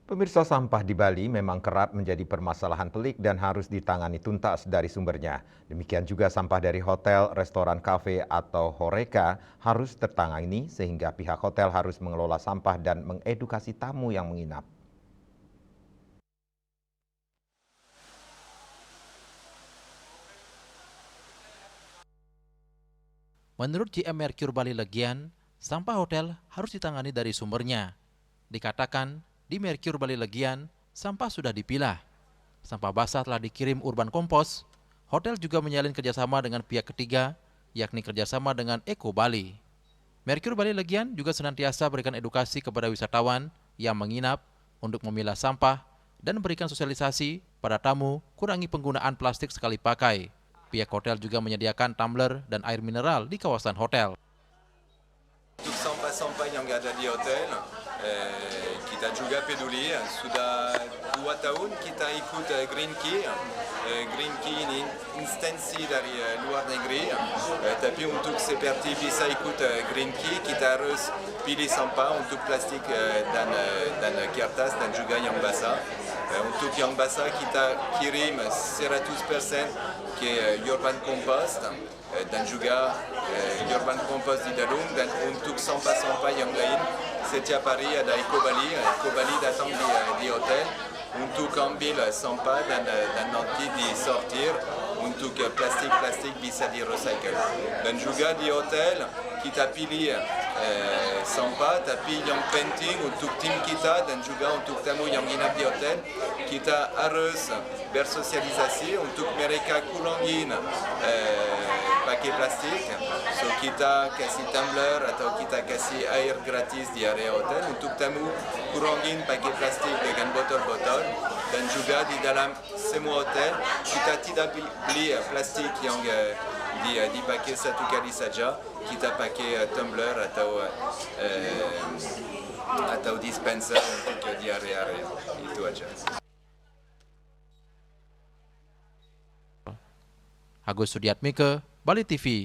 Pemirsa, sampah di Bali memang kerap menjadi permasalahan pelik dan harus ditangani tuntas dari sumbernya. Demikian juga sampah dari hotel, restoran, kafe, atau horeca harus tertangani sehingga pihak hotel harus mengelola sampah dan mengedukasi tamu yang menginap. Menurut GM Merkur Bali Legian, sampah hotel harus ditangani dari sumbernya. Dikatakan, di Merkur Bali Legian, sampah sudah dipilah. Sampah basah telah dikirim Urban Kompos. Hotel juga menyalin kerjasama dengan pihak ketiga, yakni kerjasama dengan Eko Bali. Merkur Bali Legian juga senantiasa berikan edukasi kepada wisatawan yang menginap untuk memilah sampah dan berikan sosialisasi pada tamu kurangi penggunaan plastik sekali pakai. Pihak hotel juga menyediakan tumbler dan air mineral di kawasan hotel. Untuk sampah-sampah yang ada di hotel, kita juga peduli. Sudah 2 tahun kita ikut Green Key. Green Key ini instansi dari luar negeri. Tapi untuk seperti bisa ikut Green Key, kita harus pilih sampah untuk plastik dan kertas dan juga yang basah. Untuk yang basah kita kirim 100% ke Urban Compost dan juga Urban Compost di Dalung, dan untuk sampah-sampah yang lain setiap hari ada Eko Bali. Eko Bali datang di hotel untuk ambil sampah dan nanti disortir untuk plastik bisa di recycle. Dan juga di hotel kita pilih sampah, tapi yang penting untuk tim kita dan juga untuk tamu yang nginap di hotel, kita harus bersosialisasi untuk mereka kurangin pakai plastik. So kita kasih tumbler atau kita kasih air gratis di area hotel untuk tamu kurangin pakai plastik dengan botol-botol. Dan juga di dalam semua hotel kita tidak beli plastik yang dipakai satu kali saja. Kita pakai tumbler atau dispenser untuk di area-area. Itu aja. Agus Sudiatmike, Bali TV.